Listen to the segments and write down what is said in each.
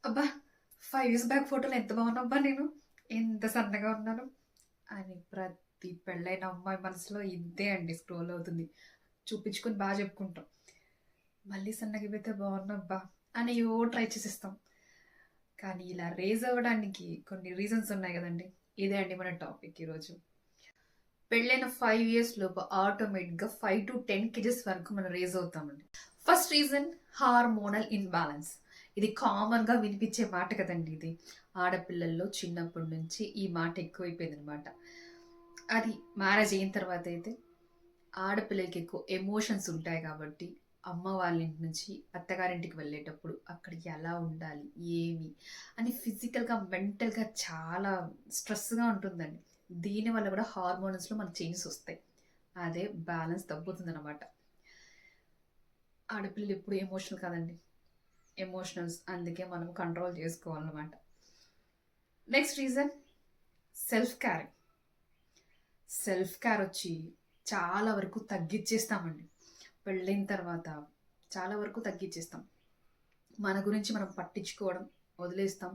అబ్బా! 5 years back ఫోటోలో ఎంత బాగున్నాబ్బా నేను. ఎంత సన్నగా ఉన్నాను అని ప్రతి పెళ్ళైన అమ్మాయి మనసులో ఇద్దే అండి స్క్రోల్ అవుతుంది. చూపించుకొని చెప్పుకుంటాం. మళ్ళీ సన్నగయిపోతే బాగున్నబ్బా అని ఏవో ట్రై చేసేస్తాం. కానీ ఇలా రేజ్ అవ్వడానికి కొన్ని రీజన్స్ ఉన్నాయి గదండీ! ఇదే అండి మన టాపిక్ ఈరోజు. పెళ్ళైన 5 ఇయర్స్ లోపు ఆటోమేటిక్‌గా 5-10 కేజెస్ వరకు మనం రేజ్ అవుతామండి. First reason hormonal imbalance. ఇది కామన్‌గా వినిపించే మాట కదండీ ఇది. ఆడపిల్లల్లో చిన్నప్పటి నుంచి ఈ మాట ఎక్కువైపోయిందనమాట. అది మ్యారేజ్ అయిన తర్వాత అయితే ఆడపిల్లలకి ఎక్కువ ఎమోషన్స్ ఉంటాయి కాబట్టి అమ్మ వాళ్ళ ఇంటి నుంచి అత్తగారింటికి వెళ్ళేటప్పుడు అక్కడ ఎలా ఉండాలి? ఏమి? అని ఫిజికల్‌గా, మెంటల్‌గా చాలా స్ట్రెస్‌గా ఉంటుందండి. దీనివల్ల కూడా హార్మోన్స్‌లో మనకు చేంజెస్ వస్తాయి. అదే బ్యాలెన్స్ తగ్గుతుందనమాట. ఆడపిల్లలు ఎప్పుడు ఎమోషనల్ కాదండి. ఎమోషనల్స్ అందుకే మనం కంట్రోల్ చేసుకోవాలన్నమాట. Next reason self care. Self care వచ్చి చాలా వరకు తగ్గిచ్చేస్తామండి. పెళ్ళైన తర్వాత చాలా వరకు తగ్గిచ్చేస్తాం. మన గురించి మనం పట్టించుకోవడం వదిలేస్తాం.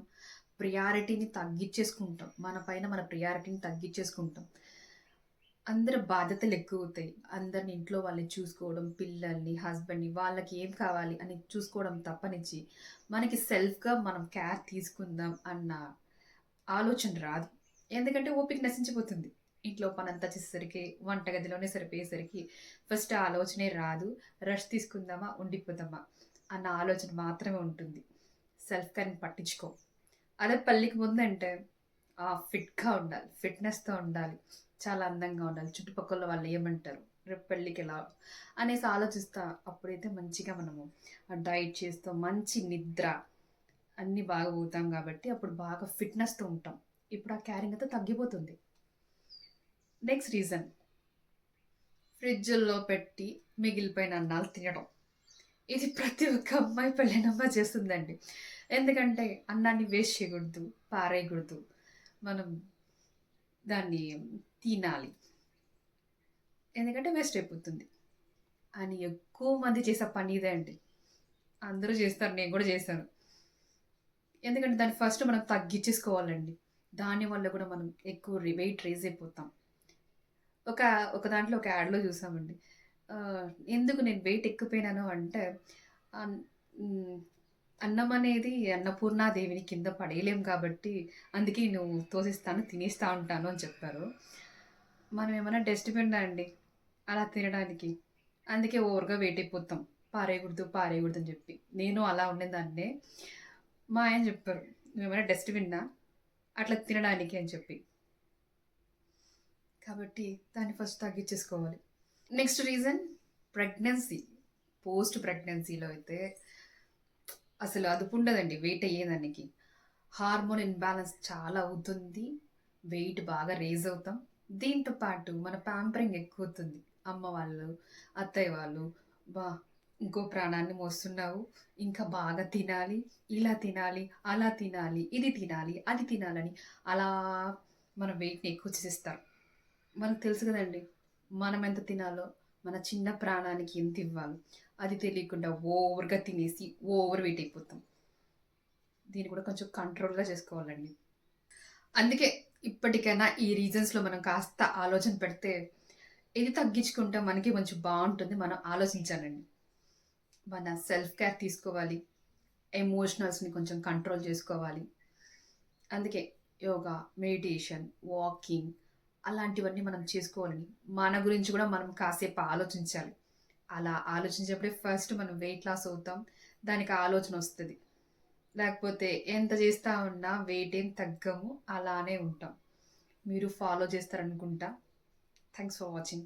ప్రియారిటీని తగ్గిచ్చేసుకుంటాం. మన పైన మన ప్రియారిటీని తగ్గిచ్చేసుకుంటాం. అందరి బాధ్యతలు ఎక్కువవుతాయి. అందరిని ఇంట్లో వాళ్ళని చూసుకోవడం, పిల్లల్ని, హస్బెండ్‌ని వాళ్ళకి ఏం కావాలి అని చూసుకోవడం తప్పనిచ్చి, మనకి సెల్ఫ్‌గా మనం కేర్ తీసుకుందాం అన్న ఆలోచన రాదు. ఎందుకంటే ఓపిక నశించిపోతుంది. ఇంట్లో పనంతా చేసేసరికి, వంటగదిలోనే సరిపోయేసరికి ఫస్ట్ ఆ ఆలోచనే రాదు. రెస్ట్ తీసుకుందామా, ఉండిపోదామా అన్న ఆలోచన మాత్రమే ఉంటుంది. సెల్ఫ్ కేర్‌ని పట్టించుకోం. అదే పెళ్ళికి ముందంటే ఫిట్‌గా ఉండాలి. ఫిట్‌నెస్‌తో ఉండాలి. చాలా అందంగా ఉండాలి. చుట్టుపక్కల వాళ్ళు ఏమంటారు? రేపు పెళ్ళికెలా అనేసి ఆలోచిస్తా అప్పుడైతే మంచిగా మనము డైట్ చేస్తూ, మంచి నిద్ర అన్నీ బాగా పోతాం కాబట్టి అప్పుడు బాగా ఫిట్‌నెస్‌తో ఉంటాం. ఇప్పుడు ఆ క్యారింగ్ అంతా తగ్గిపోతుంది. నెక్స్ట్ రీజన్ ఫ్రిడ్జుల్లో పెట్టి మిగిలిపోయిన అన్నాలు తినడం. ఇది ప్రతి ఒక్క అమ్మాయి పెళ్ళైన అమ్మాయి చేస్తుందండి. ఎందుకంటే అన్నాన్ని వేస్ట్ చేయకూడదు, పారేయకూడదు. మనం దాన్ని తినాలి. ఎందుకంటే వేస్ట్ అయిపోతుంది అని ఎక్కువ మంది చేసే పని ఇదే అండి. అందరూ చేస్తారు. నేను కూడా చేశాను. ఎందుకంటే దాన్ని ఫస్ట్ మనం తగ్గించేసుకోవాలండి. దానివల్ల కూడా మనం ఎక్కువ వెయిట్ రైజ్ అయిపోతాం. ఒక ఒక దాంట్లో ఒక యాడ్‌లో చూసామండి. ఆహ్, ఎందుకు నేను వెయిట్ ఎక్కిపోయినాను అంటే అన్ హ్మ్. అన్నం అనేది అన్నపూర్ణాదేవిని కింద పడేయలేం కాబట్టి, అందుకే నువ్వు తోసిస్తాను, తినేస్తా ఉంటాను అని చెప్పారు. మనం ఏమన్నా డస్ట్‌బిన్నా అండి అలా తినడానికి. అందుకే ఓవర్‌గా వెయిట్ అయిపోతాం. పారేయకూడదు, పారేయకూడదు అని చెప్పి. నేను అలా ఉండేదాన్నే. మా ఆయన చెప్పారు, "నువ్వేమైనా డస్ట్‌బిన్నా అట్లా తినడానికి" అని చెప్పి. కాబట్టి దాన్ని ఫస్ట్ తగ్గించేసుకోవాలి. Next reason pregnancy. పోస్ట్ ప్రెగ్నెన్సీలో అయితే అసలు అదుపుండదండి వెయిట్ అయ్యేదానికి. హార్మోన్ ఇన్‌బాలన్స్ చాలా అవుతుంది. వెయిట్ బాగా రైజ్ అవుతాం. దీంతో పాటు మన ప్యాంపరింగ్ ఎక్కువవుతుంది. అమ్మ వాళ్ళు, అత్తయ్య వాళ్ళు, "అబ్బా! ఇంకో ప్రాణాన్ని మోస్తున్నావు. ఇంకా బాగా తినాలి, ఇలా తినాలి, అలా తినాలి, ఇది తినాలి, అది తినాలని" అలా మన వెయిట్‌ని ఎక్కువ చేసేస్తారు. మనకు తెలుసు కదండీ! మనం ఎంత తినాలో, మన చిన్న ప్రాణానికి ఎంత ఇవ్వాలో, అది తెలియకుండా ఓవర్‌గా తినేసి ఓవర్ వెయిట్ అయిపోతాం. దీన్ని కూడా కొంచెం కంట్రోల్‌గా చేసుకోవాలండి. అందుకే ఇప్పటికైనా ఈ రీజన్స్‌లో మనం కాస్త ఆలోచన పెడితే, ఇది తగ్గించుకుంటే మనకి కొంచెం బావుంటుంది. మనం ఆలోచించాలండి. మన సెల్ఫ్ కేర్ తీసుకోవాలి. ఎమోషనల్స్‌ని కొంచెం కంట్రోల్ చేసుకోవాలి. అందుకే యోగా, మెడిటేషన్, వాకింగ్ అలాంటివన్నీ మనం చేసుకోవాలండి. మన గురించి కూడా మనం కాసేపు ఆలోచించాలి. అలా ఆలోచించేప్పుడే ఫస్ట్ మనం వెయిట్ లాస్ అవుతాం. దానికి ఆలోచన వస్తది. లేకపోతే ఎంత చేస్తా ఉన్నా వెయిట్ ఏం తగ్గము. అలానే ఉంటాం. మీరు ఫాలో చేస్తారనుకుంటా. Thanks for watching.